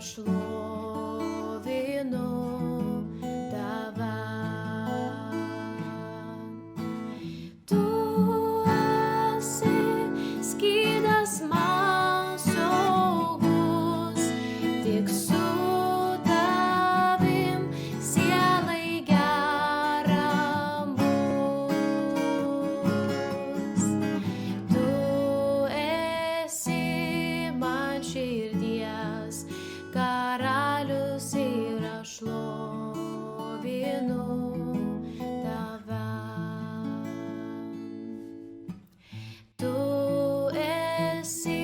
šlovinu tave. Tu esi skydas man saugus, tik su tavim sielai gera bus. Tu esi man širdies karalius ir aš šlovinu tave. Tu esi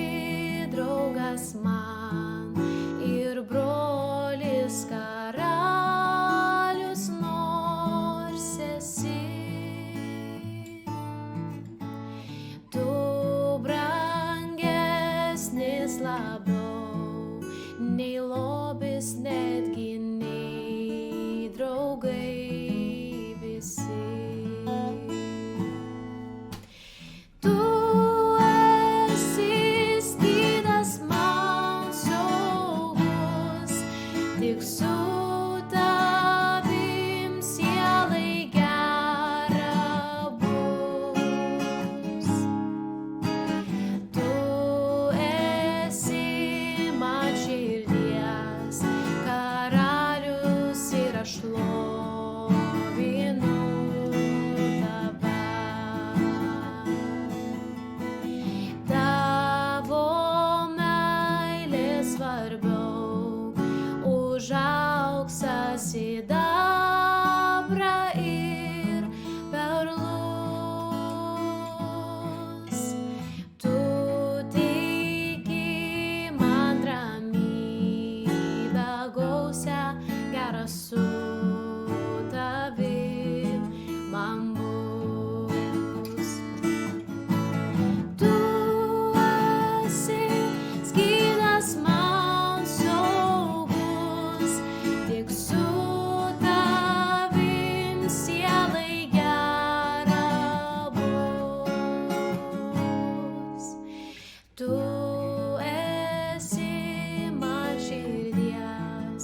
draugas man ir brolis karalius nors esi. Tu brangesnis labiau nei lobis, netgi nei draugai visi. Tu esi skydas man saugus, tik su tavim sielai gera bus. Tu esi man širdies karalius ir aš šlovinu tave. Tavo meilė svarbiau už auksą, sidabrą ir perlus. Tu teiki man ramybę gausią, gera su tavim man bus. Tu esi skydas man saugus, tik su tavim sielai gera bus. Tu esi man širdies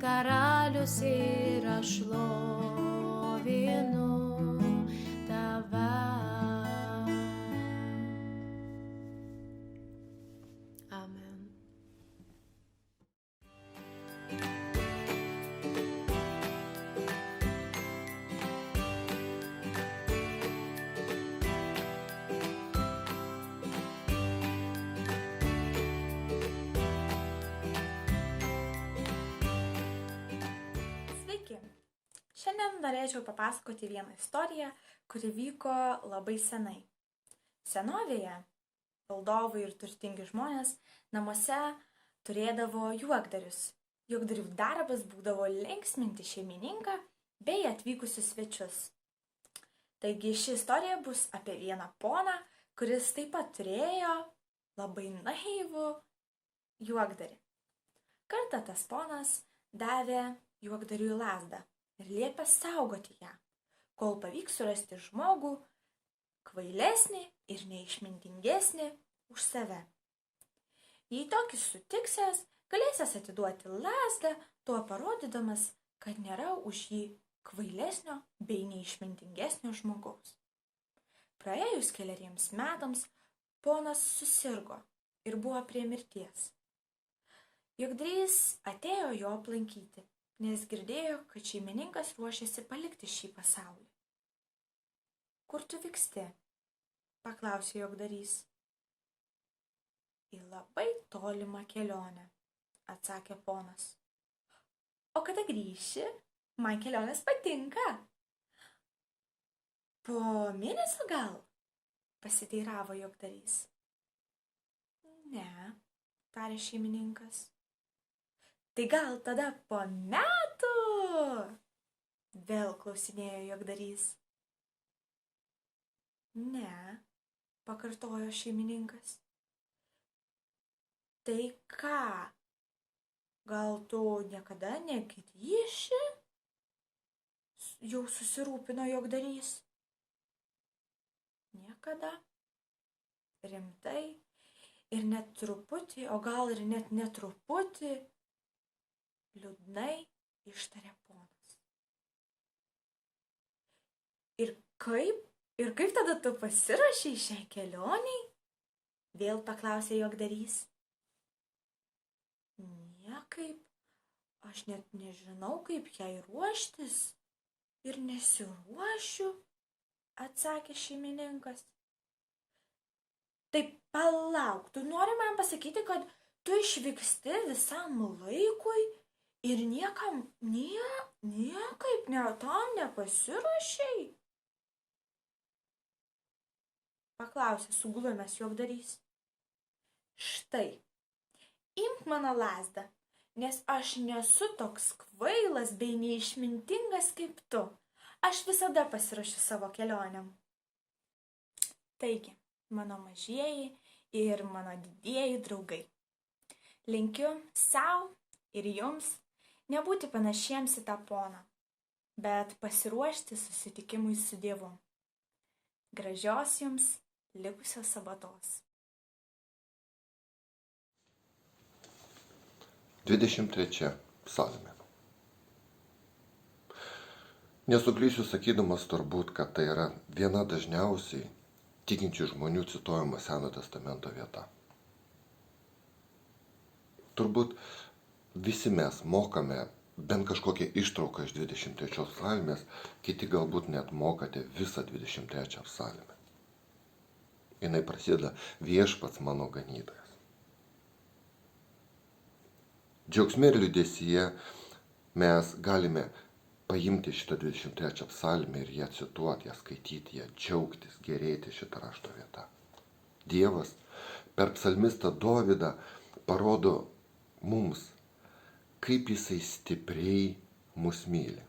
karalius ir aš šlovinu tave. Amen. Sveiki! Šiandien norėčiau papasakoti vieną istoriją, kuri vyko labai senai. Senovėje valdovai ir turtingi žmonės namuose turėdavo juokdarius. Juokdarių darbas būdavo linksminti šeimininką bei atvykusius svečius. Taigi ši istorija bus apie vieną poną, kuris taip pat turėjo labai naivų juokdarį. Kartą tas ponas davė juokdariui lazdą ir liepė saugoti ją, kol pavyks surasti žmogų kvailesnį ir neišmintingesnį už save. Jei tokį sutiksęs, galėsies atiduoti lazdą, tuo parodydamas, kad nėra už jį kvailesnio bei neišmintingesnio žmogaus. Praėjus keleriems metams, ponas susirgo ir buvo prie mirties. Juokdarys atėjo jo aplankyti, nes girdėjo, kad šeimininkas ruošiasi palikti šį pasaulį. Kur tu vyksti? Paklausė juokdarys. Į labai tolimą kelionę, atsakė ponas. O kada grįši? Man kelionės patinka. Po mėnesio gal? Pasiteiravo juokdarys. Ne, tarė šeimininkas. Tai gal tada po metų? Vėl klausinėjo juokdarys. Ne, pakartojo šeimininkas. Tai ką? Gal tu niekada negrįši? Jau susirūpino juokdarys. Niekada. Rimtai. Ir net truputį, o gal ir net netruputį, liūdnai ištarė ponas. Ir kaip tada tu pasirašei šiai kelioniai? Vėl paklausė juokdarys. Niekaip, aš net nežinau, kaip jai ruoštis ir nesiruošiu, atsakė šeimininkas. Tai palauk, tu nori man pasakyti, kad tu išvyksti visam laikui ir niekaip tam nepasiruošei? Paklausė suglumęs juokdarys. Štai, imk mano lazdą, nes aš nesu toks kvailas bei neišmintingas kaip tu. Aš visada pasiruošiu savo kelionėm. Taigi, mano mažieji ir mano didieji draugai. Linkiu sau ir jums nebūti panašiems į tą poną, bet pasiruošti susitikimui su Dievu. Gražios jums likusios sabatos. 23 psalmė. Nesuklysiu sakydamas turbūt, kad tai yra viena dažniausiai tikinčių žmonių cituojama Senojo testamento vieta. Turbūt visi mes mokame bent kažkokią ištrauką iš 23 psalmės, kiti galbūt net mokate visą 23 psalmę. Jinai prasideda viešpats mano ganytojas. Džiaugsme ir liūdesyje mes galime paimti šitą 23 psalmę ir ją cituoti, ją skaityti, ją džiaugtis, gerėti šitą rašto vietą. Dievas per psalmistą Dovydą parodo mums, kaip jisai stipriai mus myli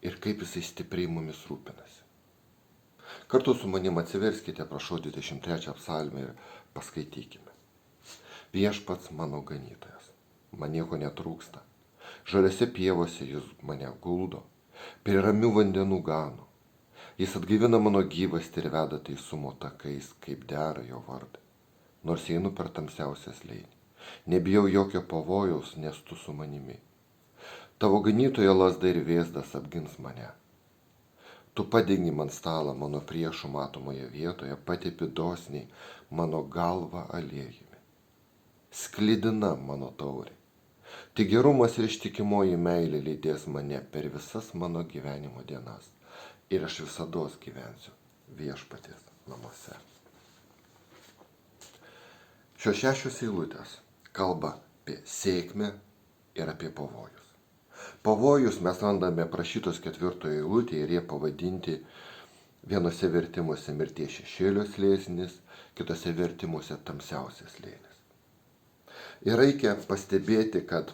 ir kaip jisai stipriai mumis rūpinasi. Kartu su manim atsiverskite, prašau, 23 psalmę ir paskaitykime. Viešpats mano ganytojas, man nieko netrūksta. Žaliose pievose jis mane guldo, prie ramių vandenų gano. Jis atgaivina mano gyvastį ir veda teisumo takais, kaip dera jo vardai. Nors einu per tamsiausią slėnį, nebijau jokio pavojaus, nes tu su manimi. Tavo ganytojo lazda ir vėzdas apgins mane. Tu padengi man stalą mano priešų matomoje vietoje, patepi dosniai mano galvą aliejumi. Sklidina mano taurė. Tik gerumas ir ištikimoji meilė lydės mane per visas mano gyvenimo dienas. Ir aš visados gyvensiu viešpaties namuose. Šios 6 eilutės kalba apie sėkmę ir apie pavojus. Pavojus mes randame aprašytos 4 eilutėje ir jie pavadinti vienose vertimuose mirties šešėlio slėnis, kitose vertimuose tamsiausias slėnis. Ir reikia pastebėti, kad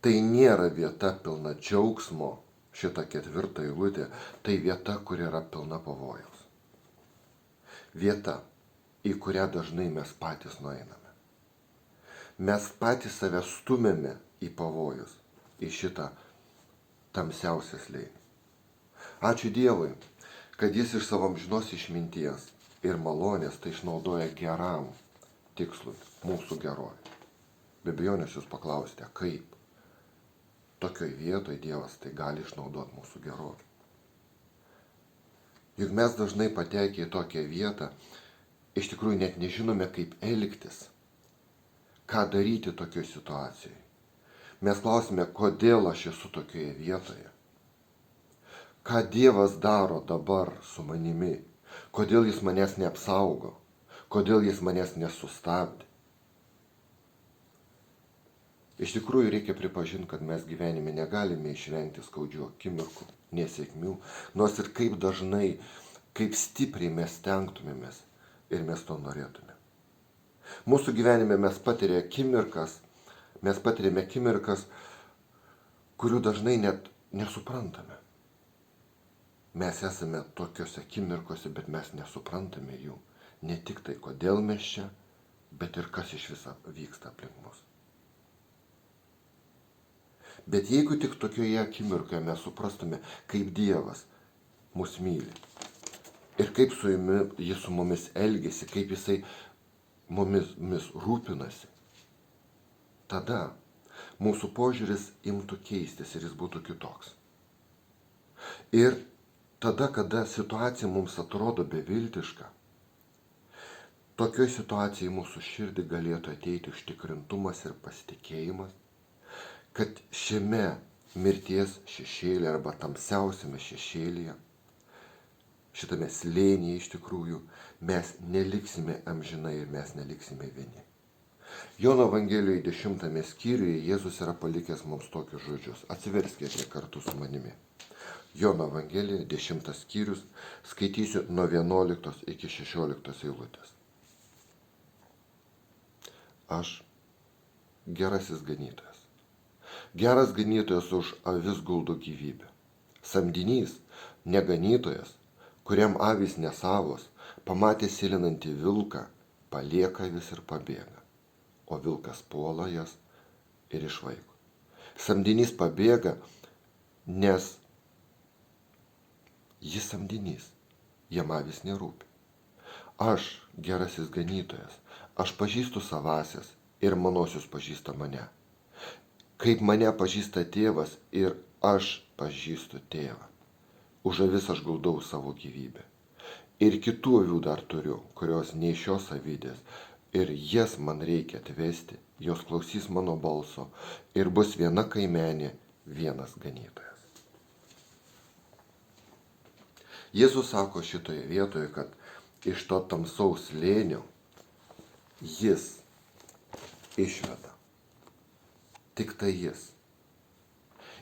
tai nėra vieta pilna džiaugsmo, šita 4 eilutė, tai vieta, kur yra pilna pavojaus. Vieta, į kurią dažnai mes patys nueiname. Mes patys save stumėme į pavojus, į šitą tamsiausią slėnį. Ačiū Dievui, kad jis iš savo amžinos išminties ir malonės tai išnaudoja geram tikslui, mūsų gerovė. Be abejonės jūs paklausite, kaip tokioj vietoj Dievas tai gali išnaudoti mūsų gerovę. Juk mes dažnai patekę į tokią vietą, iš tikrųjų net nežinome, kaip elgtis, ką daryti tokioje situacijoje. Mes klausime, kodėl aš esu tokioje vietoje. Ką Dievas daro dabar su manimi, kodėl jis manęs neapsaugo, kodėl jis manęs nesustabdė. Iš tikrųjų reikia pripažinti, kad mes gyvenime negalime išvengti skaudžių akimirkų, nesėkmių, nors ir kaip dažnai, kaip stipriai mes stengtumėmės ir mes to norėtume. Mūsų gyvenime mes patiriame akimirkas, kurių dažnai net nesuprantame. Mes esame tokiose akimirkose, bet mes nesuprantame jų. Ne tik tai, kodėl mes čia, bet ir kas iš viso vyksta aplink mus. Bet jeigu tik tokioje akimirkoje mes suprastume, kaip Dievas mus myli ir kaip jis su mumis elgiasi, kaip jisai mumis rūpinasi, tada mūsų požiūris imtų keistis ir jis būtų kitoks. Ir tada, kada situacija mums atrodo beviltiška, tokioj situacijai mūsų širdį galėtų ateiti užtikrintumas ir pasitikėjimas, kad šiame mirties šešėlyje arba tamsiausiame šešėlyje, šitame slėnyje iš tikrųjų, mes neliksime amžinai ir mes neliksime vieni. Jono Evangelijoje 10 skyriuje Jėzus yra palikęs mums tokius žodžius. Atsiverskite kartu su manimi. Jono Evangelijoje 10 skyrius, skaitysiu nuo 11 iki 16 eilutės. Aš gerasis ganytojas. Geras ganytojas už avis guldo gyvybę. Samdinys, neganytojas, kuriam avys nesavos, pamatė silinantį vilką, palieka avis ir pabėga, o vilkas puola jas ir išvaiko. Samdinys pabėga, nes jis samdinys, jam avys nerūpi. Aš, gerasis ganytojas, aš pažįstu savasias ir manosius pažįsta mane. Kaip mane pažįsta tėvas ir aš pažįstu tėvą. Už avis aš guldau savo gyvybę. Ir kitų avių dar turiu, kurios nei šios avydės, ir jas man reikia atvesti, jos klausys mano balso, ir bus viena kaimenė, vienas ganytojas. Jėzus sako šitoje vietoje, kad iš to tamsaus slėnio jis išveda. Tik tai jis.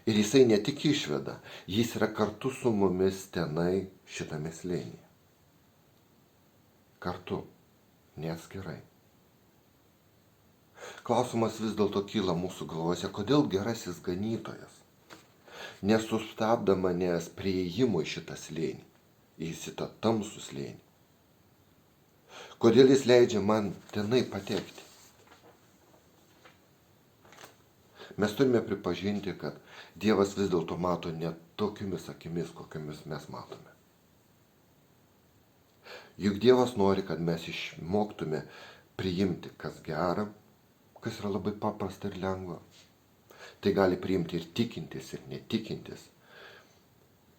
Ir jisai ne tik išveda, jis yra kartu su mumis tenai šitame slėnyje. Kartu, neatskirai. Klausimas vis dėlto kyla mūsų galvose, kodėl gerasis ganytojas nesustabdo manęs prieėjimo į šitą slėnį, į šitą tamsų slėnį. Kodėl jis leidžia man tenai patekti? Mes turime pripažinti, kad Dievas vis dėlto mato ne tokiomis akimis, kokiamis mes matome. Juk Dievas nori, kad mes išmoktume priimti, kas gera, kas yra labai paprasta ir lengva. Tai gali priimti ir tikintis, ir netikintis.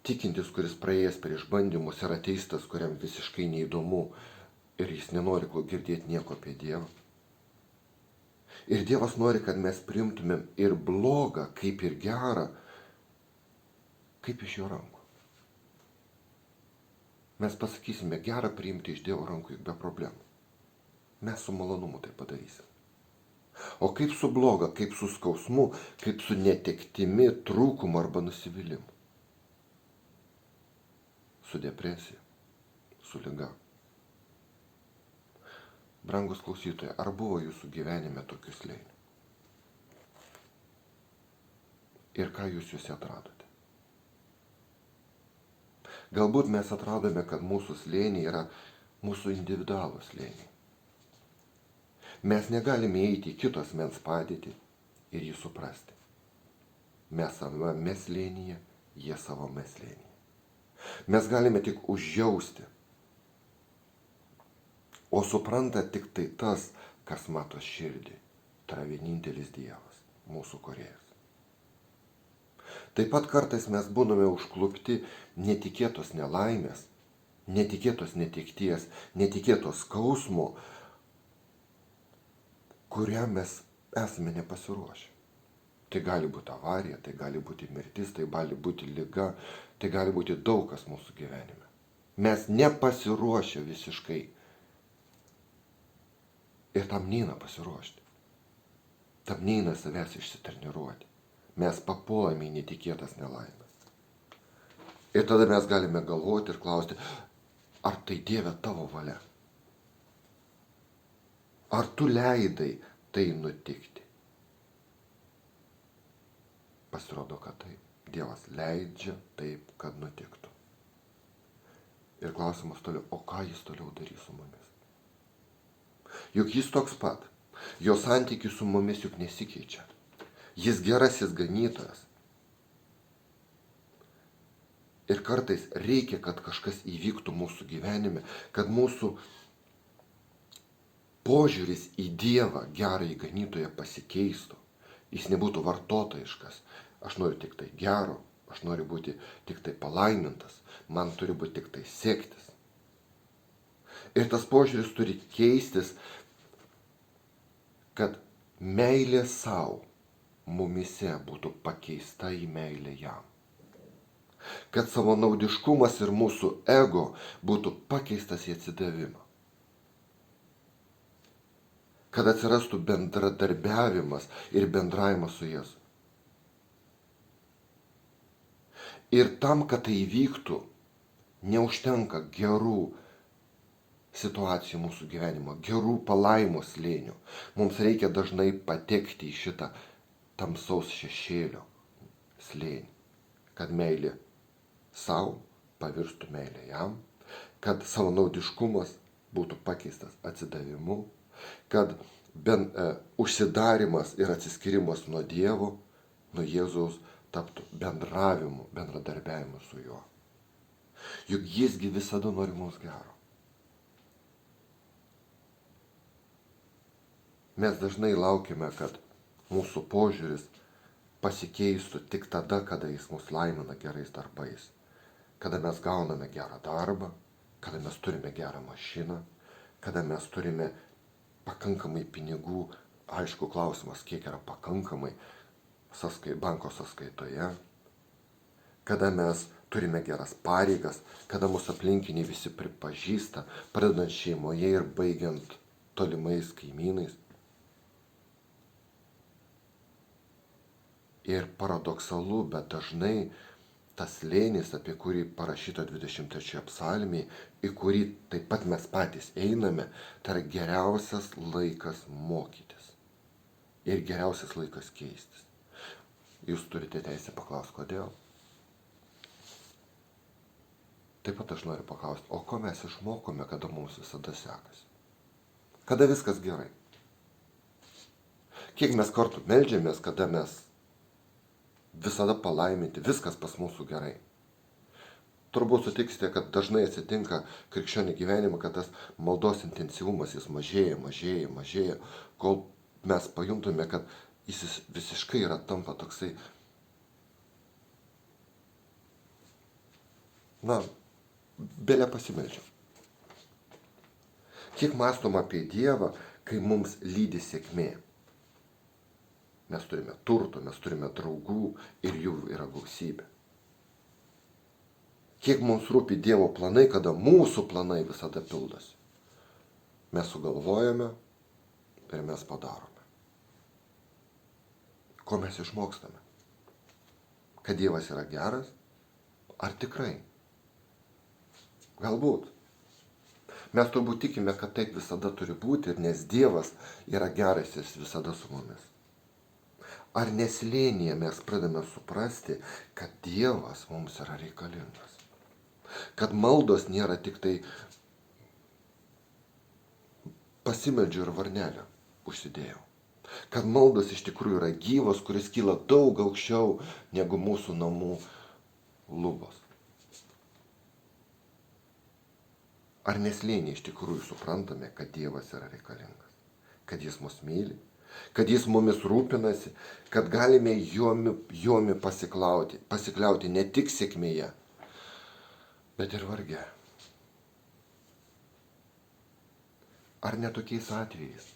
Tikintis, kuris praėjęs per išbandymus, yra ateistas, kuriam visiškai neįdomu ir jis nenori girdėti nieko apie Dievą. Ir Dievas nori, kad mes priimtumėm ir blogą, kaip ir gerą, kaip iš jo rankų. Mes pasakysime, gerą priimti iš Dievo rankų juk be problemų. Mes su malonumu tai padarysim. O kaip su bloga, kaip su skausmu, kaip su netektimi, trūkumu arba nusivylimu. Su depresija, su liga. Brangus klausytojai, ar buvo jūsų gyvenime tokių slėnių? Ir ką jūs juose atradote? Galbūt mes atradome, kad mūsų slėniai yra mūsų individualūs slėniai. Mes negalime eiti į kito asmens padėtį ir jį suprasti. Mes savame slėnyje, jie savame slėnyje. Mes galime tik užjausti. O supranta tik tai tas, kas mato širdį. Tai yra vienintelis Dievas, mūsų kūrėjas. Taip pat kartais mes būname užklupti netikėtos nelaimės, netikėtos netekties, netikėtos skausmo, kuriam mes esame nepasiruošę. Tai gali būti avarija, tai gali būti mirtis, tai gali būti liga, tai gali būti daug kas mūsų gyvenime. Mes nepasiruošę visiškai. Ir tam neina pasiruošti. Tam neina savęs išsitreniruoti. Mes papuolame į netikėtas nelaimės. Ir tada mes galime galvoti ir klausti, ar tai Dieve tavo valia? Ar tu leidai tai nutikti? Pasirodo, kad taip. Dievas leidžia taip, kad nutiktų. Ir klausimas toliau, o ką jis toliau darys su mumis? Juk jis toks pat. Jo santykiai su mumis juk nesikeičia. Jis gerasis ganytojas. Ir kartais reikia, kad kažkas įvyktų mūsų gyvenime, kad mūsų požiūris į Dievą, gerąjį ganytoją pasikeistų. jis nebūtų vartotojiškas. Aš noriu tik tai gero, aš noriu būti tik tai palaimintas, man turi būti tik tai sektis. Ir tas požiūris turi keistis, kad meilė savo mumise būtų pakeista į meilę jam. Kad savanaudiškumas ir mūsų ego būtų pakeistas į atsidavimą. Kad atsirastų bendradarbiavimas ir bendravimas su Jėzu. Ir tam, kad tai įvyktų, neužtenka gerų situacijų mūsų gyvenimo, gerų palaimos slėnių. Mums reikia dažnai patekti į šitą tamsaus šešėlio slėnį, kad meilė savo pavirstų meilė jam, kad savanaudiškumas būtų pakeistas atsidavimu, kad užsidarimas ir atsiskirimas nuo Dievo, nuo Jėzaus taptų bendravimu, bendradarbiavimu su juo. Juk jisgi visada nori mums gero. Mes dažnai laukime, kad mūsų požiūris pasikeistų tik tada, kada jis mus laimina gerais darbais. Kada mes gauname gerą darbą, kada mes turime gerą mašiną, kada mes turime pakankamai pinigų. Aišku, klausimas, kiek yra pakankamai banko sąskaitoje. Kada mes turime geras pareigas, kada mūsų aplinkiniai visi pripažįsta, pradedant šeimoje ir baigiant tolimais kaimynais. Ir paradoksalu, bet dažnai tas slėnis, apie kurį parašyta 23 psalmėje, į kurį taip pat mes patys einame, tai yra geriausias laikas mokytis. Ir geriausias laikas keistis. Jūs turite teisę paklausti, kodėl? Taip pat aš noriu paklausti, o ko mes išmokome, kada mums visada sekasi? Kada viskas gerai? Kiek mes kartų meldžiamės, kada mes visada palaiminti, viskas pas mūsų gerai. Turbūt sutiksite, kad dažnai atsitinka krikščionių gyvenime, kad tas maldos intensyvumas jis mažėja, kol mes pajuntume, kad jis visiškai yra tampa toksai, belė pasimeldžiam. Kiek mąstom apie Dievą, kai mums lydi sėkmė. Mes turime turtų, mes turime draugų ir jų yra gausybė. Kiek mums rūpi Dievo planai, kada mūsų planai visada pildosi. Mes sugalvojame ir mes padarome. Ko mes išmokstame? Kad Dievas yra geras? Ar tikrai? Galbūt. Mes turbūt tikime, kad taip visada turi būti, nes Dievas yra geras, jis visada su mumis. Ar neslėnyje mes pradame suprasti, kad Dievas mums yra reikalingas? Kad maldos nėra tik tai pasimeldžiu ir varnelę užsidėjau. Kad maldos iš tikrųjų yra gyvas, kuris kyla daug aukščiau negu mūsų namų lubos. Ar neslėnyje iš tikrųjų suprantame, kad Dievas yra reikalingas? Kad jis mus myli? Kad jis mumis rūpinasi, kad galime jomi pasikliauti ne tik sėkmėje, bet ir varge. Ar netokiais atvejais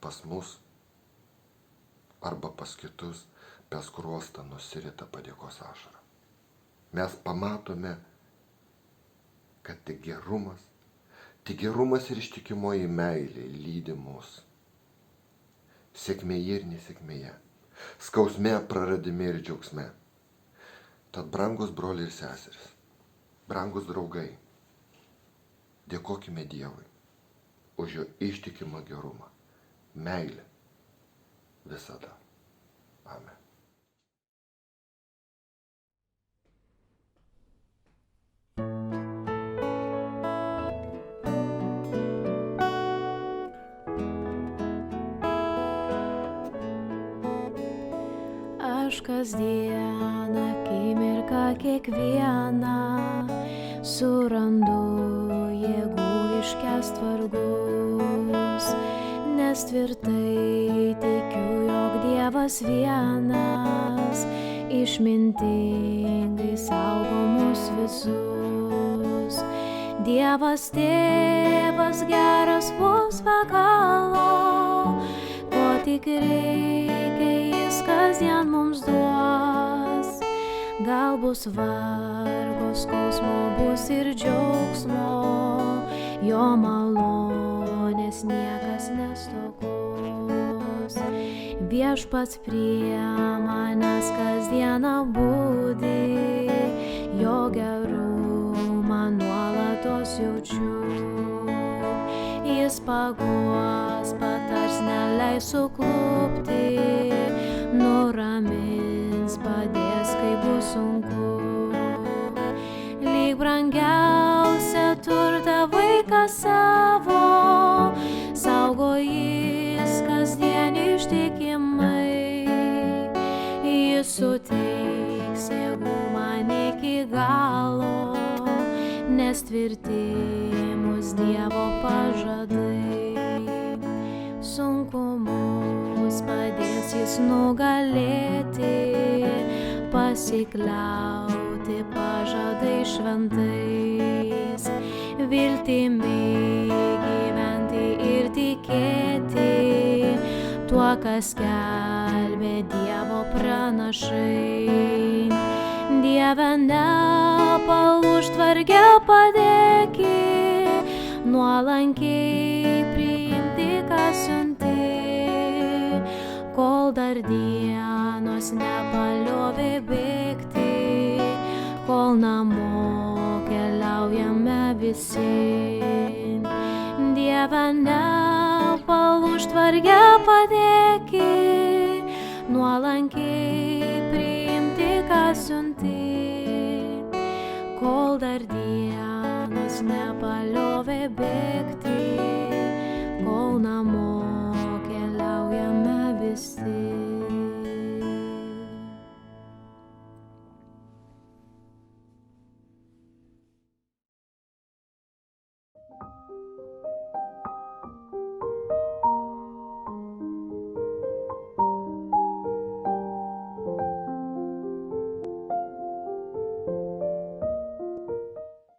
pas mus arba pas kitus per skruostą nusirita padėkos ašara? Mes pamatome, kad tik gerumas ir ištikimoji meilė lydi mus. Sėkmėje ir nesėkmėje, skausme, praradime ir džiaugsme. Tad brangus broliai ir seserys, brangus draugai, dėkokime Dievui už jo ištikimą gerumą, meilę visada. Amen. Aš kasdien akimirką kiekvieną surandu jėgų iškęst vargus, nes tvirtai tikiu, jog Dievas vienas išmintingai saugo mus visus. Dievas tėvas geras vos pagalo, ko tik reikia jis kasdien mums duos. Gal bus vargo, skausmo, bus ir džiaugsmo, jo malonės niekas nestokos. Viešpats prie manęs kasdieną budi, jo gerumą nuolatos jaučiu. Jis paguos, patars, neleis suklupti, nuramins, padės, kai bus sunku. Lyg brangiausia turta vaiką savo, saugo jis kasdien ištikimai. Jis suteiks jėgų man iki galo, nes tvirti mus Dievo pažadai. Sunkumus padės jis nugalėti, pasikliauti pažadai šventais, viltimi gyventi ir tikėti tuo, kas skelbė Dievo pranašai. Dieve, nepalūžk, varge padėki, nuolankiai priimti, ką siunti, kol dar dienos nepaliovė bėgti, kol namo keliaujame visi. Dieve, nepalūžk, varge padėki, nuolankiai priimti, ką siunti, kol dar dienos nepaliovė bėgti,